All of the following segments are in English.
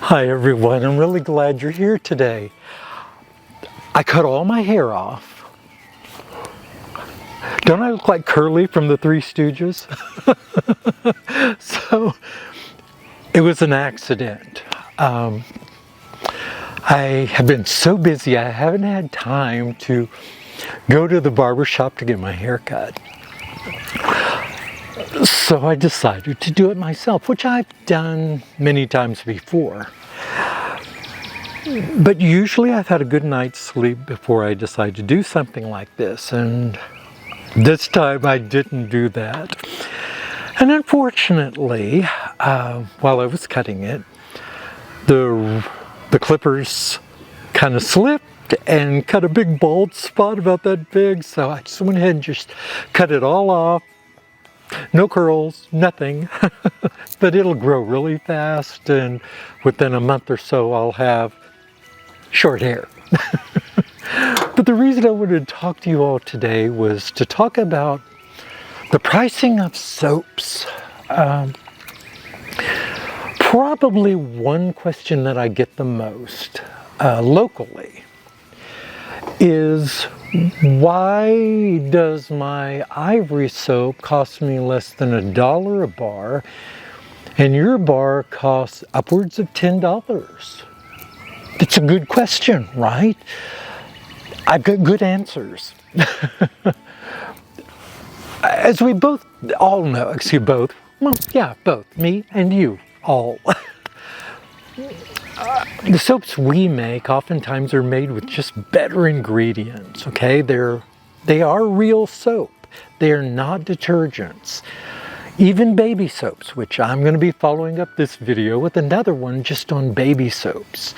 Hi everyone, I'm really glad you're here today. I cut all my hair off. Don't I look like Curly from the Three Stooges? So, it was an accident. I have been so busy I haven't had time to go to the barber shop to get my hair cut. So I decided to do it myself, which I've done many times before. But usually I've had a good night's sleep before I decide to do something like this, and this time I didn't do that. And unfortunately, while I was cutting it, the clippers kind of slipped and cut a big bald spot about that big, so I just went ahead and just cut it all off. No curls, nothing, but it'll grow really fast, and within a month or so I'll have short hair. But the reason I wanted to talk to you all today was to talk about the pricing of soaps. Probably one question that I get the most locally is, why does my ivory soap cost me less than $1 a bar and your bar costs upwards of $10? It's a good question, right? I've got good answers. As we both all know, both, me and you all. The soaps we make oftentimes are made with just better ingredients, okay? They are real soap. They're not detergents. Even baby soaps, which I'm going to be following up this video with another one just on baby soaps.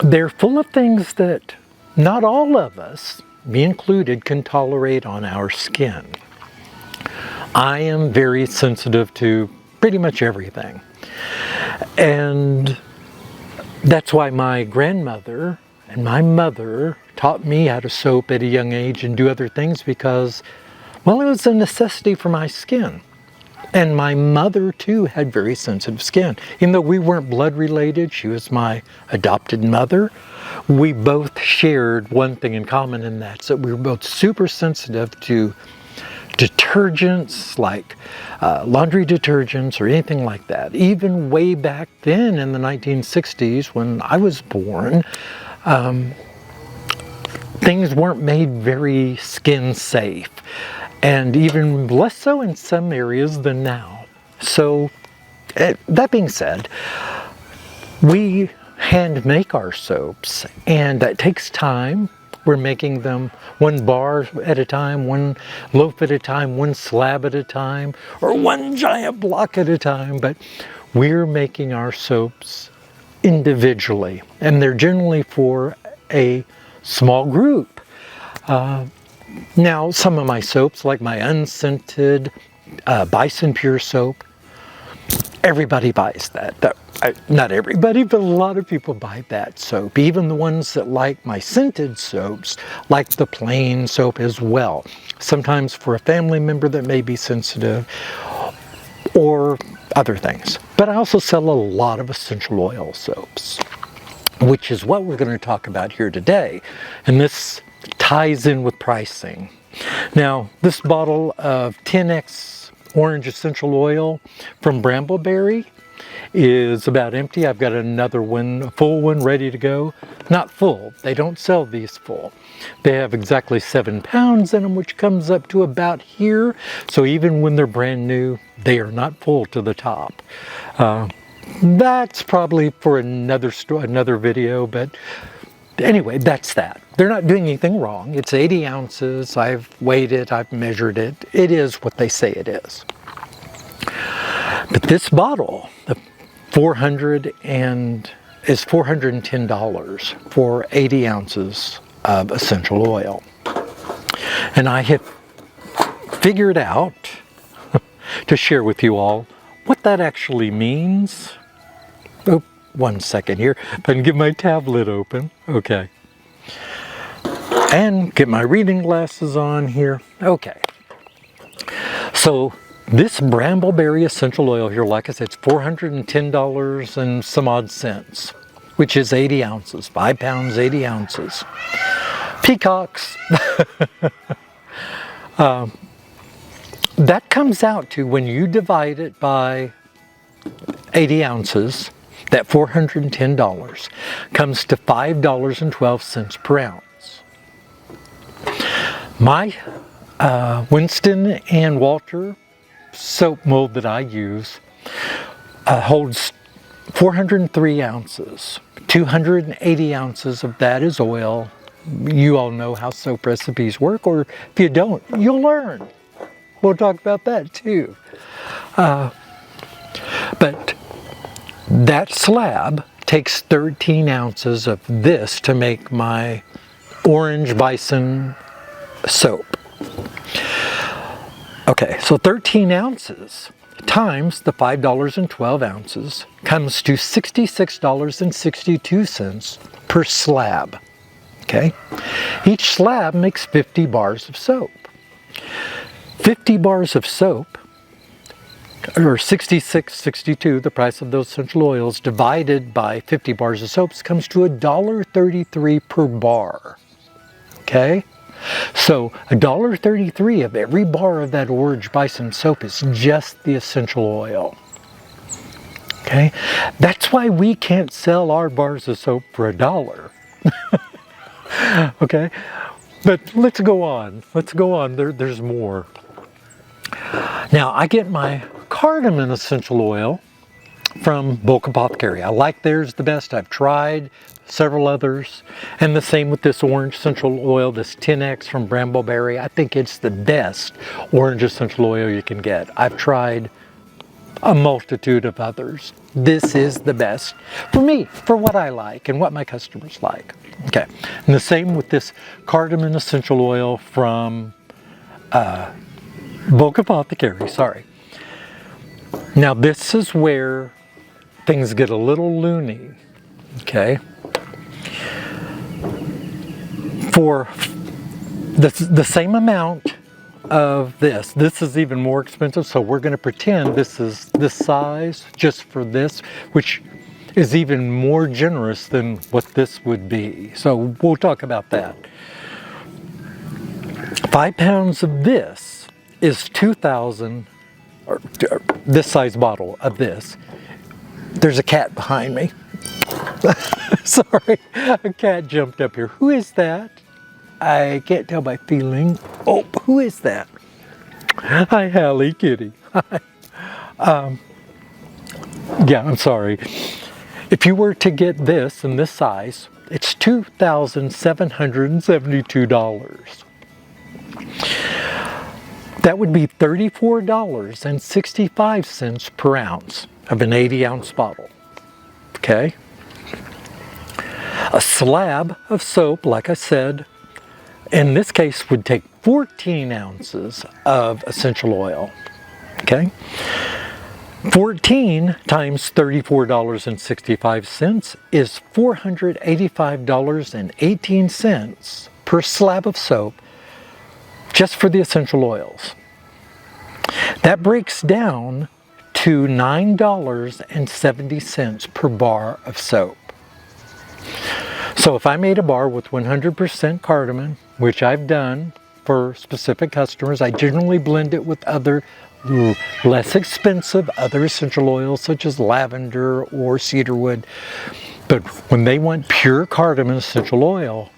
They're full of things that not all of us, me included, can tolerate on our skin. I am very sensitive to pretty much everything. And that's why my grandmother and my mother taught me how to soap at a young age and do other things because, well, it was a necessity for my skin. And my mother too had very sensitive skin. Even though we weren't blood related, she was my adopted mother, we both shared one thing in common, and that's that we were both super sensitive to detergents like laundry detergents or anything like that. Even way back then in the 1960s when I was born, things weren't made very skin safe, and even less so in some areas than now. So that being said, we hand make our soaps, and that takes time. We're making them one bar at a time, one loaf at a time, one slab at a time, or one giant block at a time, but we're making our soaps individually, and they're generally for a small group. Now, some of my soaps, like my unscented Bison Pure soap, everybody buys that. Not everybody, but a lot of people buy that soap. Even the ones that like my scented soaps like the plain soap as well. Sometimes for a family member that may be sensitive or other things. But I also sell a lot of essential oil soaps, which is what we're going to talk about here today. And this ties in with pricing. Now, this bottle of 10X orange essential oil from Brambleberry is about empty. I've got another one, a full one, ready to go. Not full. They don't sell these full. They have exactly 7 pounds in them, which comes up to about here. So even when they're brand new, they are not full to the top. That's probably for another video, but anyway, that's that. They're not doing anything wrong. It's 80 ounces. I've weighed it. I've measured it. It is what they say it is. But this bottle, the is $410 for 80 ounces of essential oil. And I have figured out to share with you all what that actually means. Oh, one second here. If I can get my tablet open. Okay. And get my reading glasses on here. Okay. So This brambleberry essential oil here, like I said, it's $410 and some odd cents, which is 80 ounces, 5 pounds, 80 ounces. Peacocks. That comes out to, when you divide it by 80 ounces, that $410 comes to $5.12 per ounce. My Winston and Walter soap mold that I use holds 403 ounces. 280 ounces of that is oil. You all know how soap recipes work, or if you don't, you'll learn. We'll talk about that too. But that slab takes 13 ounces of this to make my orange bison soap. Okay, so 13 ounces times the $5.12 ounces comes to $66.62 per slab. Okay, each slab makes 50 bars of soap. 50 bars of soap, or 66.62, the price of those essential oils, divided by 50 bars of soaps comes to $1.33 per bar. Okay, so $1.33 of every bar of that orange bison soap is just the essential oil. Okay, that's why we can't sell our bars of soap for $1. Okay, but let's go on. Let's go on. There's more. Now, I get my cardamom essential oil from Bulk Apothecary. I like theirs the best. I've tried several others. And the same with this orange essential oil, this 10X from Brambleberry. I think it's the best orange essential oil you can get. I've tried a multitude of others. This is the best for me, for what I like and what my customers like. Okay, and the same with this cardamom essential oil from Bulk Apothecary, sorry. Now this is where things get a little loony, okay? For the same amount of this is even more expensive, so we're going to pretend this is this size just for this, which is even more generous than what this would be. So we'll talk about that. 5 pounds of this is 2,000, or this size bottle of this. There's a cat behind me. Sorry, a cat jumped up here. Who is that? I can't tell by feeling. Oh, who is that? Hi, Hallie, kitty. Yeah, I'm sorry. If you were to get this in this size, it's $2,772. That would be $34.65 per ounce of an 80-ounce bottle. Okay? A slab of soap, like I said, in this case would take 14 ounces of essential oil. Okay? 14 times $34.65 is $485.18 per slab of soap just for the essential oils. That breaks down to $9.70 per bar of soap. So if I made a bar with 100% cardamom, which I've done for specific customers, I generally blend it with other less expensive other essential oils such as lavender or cedarwood. But when they want pure cardamom essential oil,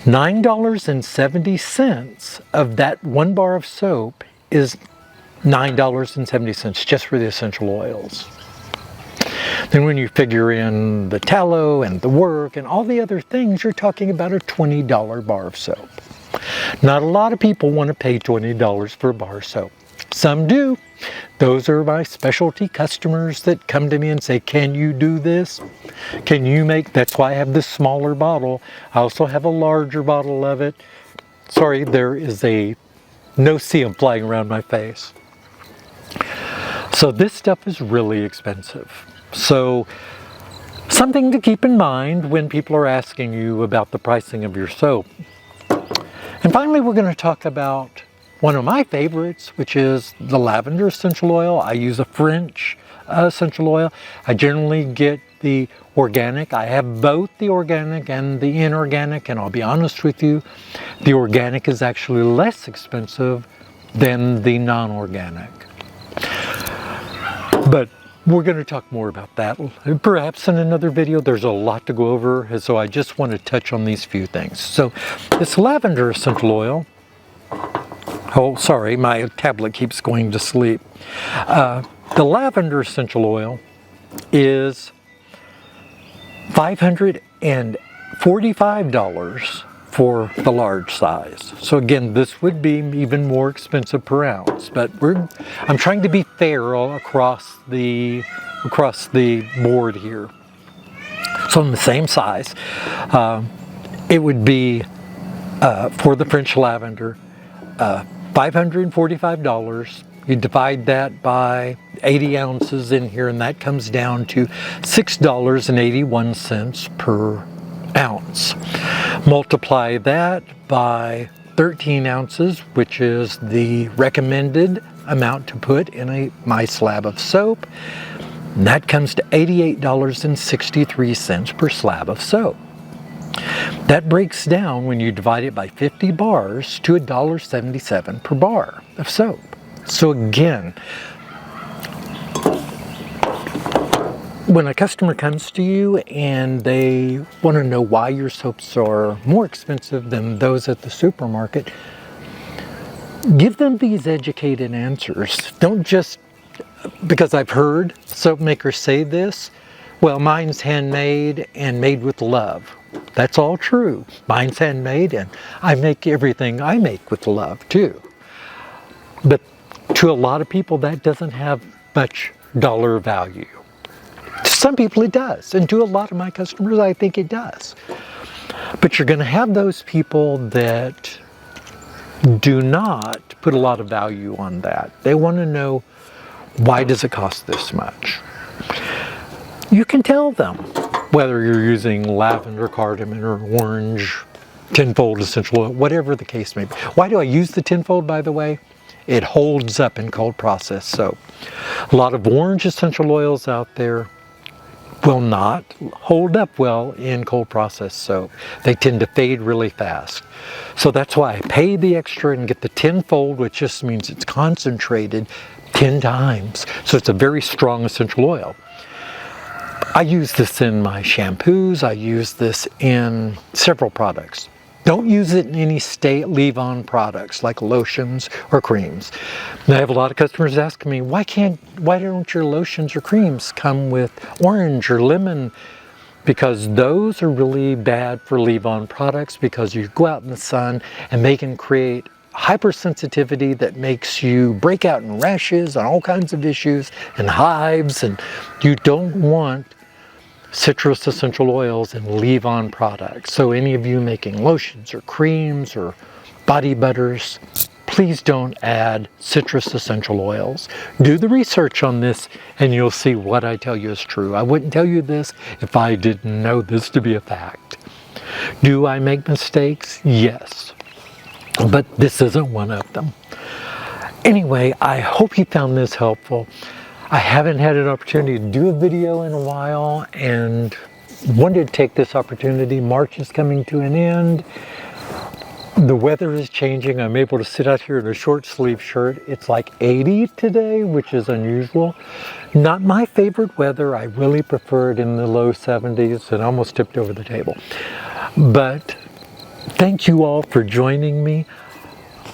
$9.70 of that 1 bar of soap is $9.70 just for the essential oils. Then when you figure in the tallow and the work and all the other things, you're talking about a $20 bar of soap. Not a lot of people want to pay $20 for a bar of soap. Some do. Those are my specialty customers that come to me and say, can you do this? Can you make, that's why I have this smaller bottle. I also have a larger bottle of it. Sorry, there is a no-see-um flying around my face. So this stuff is really expensive. So something to keep in mind when people are asking you about the pricing of your soap. And finally, we're going to talk about one of my favorites, which is the lavender essential oil. I use a French essential oil. I generally get the organic. I have both the organic and the inorganic, and I'll be honest with you, the organic is actually less expensive than the non-organic. But we're going to talk more about that perhaps in another video. There's a lot to go over, and so I just want to touch on these few things. So this lavender essential oil, oh sorry, my tablet keeps going to sleep. The lavender essential oil is $545 for the large size. So again, this would be even more expensive per ounce, but I'm trying to be fair all across the board here. So in the same size, it would be for the French lavender, $545. You divide that by 80 ounces in here, and that comes down to $6.81 per ounce. Multiply that by 13 ounces, which is the recommended amount to put in my slab of soap, and that comes to $88.63 per slab of soap. That breaks down, when you divide it by 50 bars, to $1.77 per bar of soap. So again, when a customer comes to you and they want to know why your soaps are more expensive than those at the supermarket, give them these educated answers. Don't just, because I've heard soap makers say this, well, mine's handmade and made with love. That's all true. Mine's handmade, and I make everything I make with love too. But to a lot of people, that doesn't have much dollar value. To some people it does, and to a lot of my customers I think it does. But you're going to have those people that do not put a lot of value on that. They want to know, why does it cost this much? You can tell them, whether you're using lavender, cardamom, or orange, tenfold essential oil, whatever the case may be. Why do I use the tenfold, by the way? It holds up in cold processed soap. A lot of orange essential oils out there will not hold up well in cold processed soap. They tend to fade really fast. So that's why I pay the extra and get the tenfold, which just means it's concentrated 10 times. So it's a very strong essential oil. I use this in my shampoos. I use this in several products. Don't use it in any leave-on products like lotions or creams. And I have a lot of customers asking me, why don't your lotions or creams come with orange or lemon? Because those are really bad for leave-on products, because you go out in the sun and they can create hypersensitivity that makes you break out in rashes and all kinds of issues and hives, and you don't want citrus essential oils and leave-on products. So any of you making lotions or creams or body butters, please don't add citrus essential oils. Do the research on this and you'll see what I tell you is true. I wouldn't tell you this if I didn't know this to be a fact. Do I make mistakes? Yes. But this isn't one of them. Anyway, I hope you found this helpful. I haven't had an opportunity to do a video in a while and wanted to take this opportunity. March is coming to an end. The weather is changing. I'm able to sit out here in a short sleeve shirt. It's like 80 today, which is unusual. Not my favorite weather. I really prefer it in the low 70s, and almost tipped over the table. But thank you all for joining me.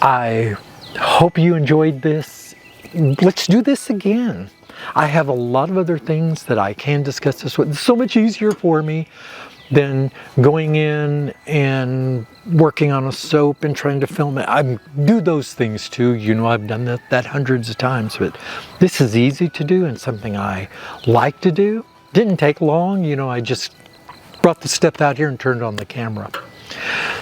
I hope you enjoyed this. Let's do this again. I have a lot of other things that I can discuss this with. It's so much easier for me than going in and working on a soap and trying to film it. I do those things too. You know, I've done that hundreds of times, but this is easy to do and something I like to do. Didn't take long. You know, I just brought the stuff out here and turned on the camera.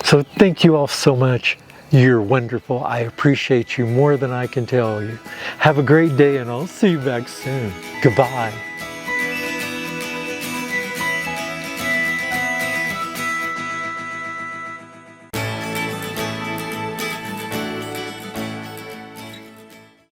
So thank you all so much. You're wonderful. I appreciate you more than I can tell you. Have a great day, and I'll see you back soon. Goodbye.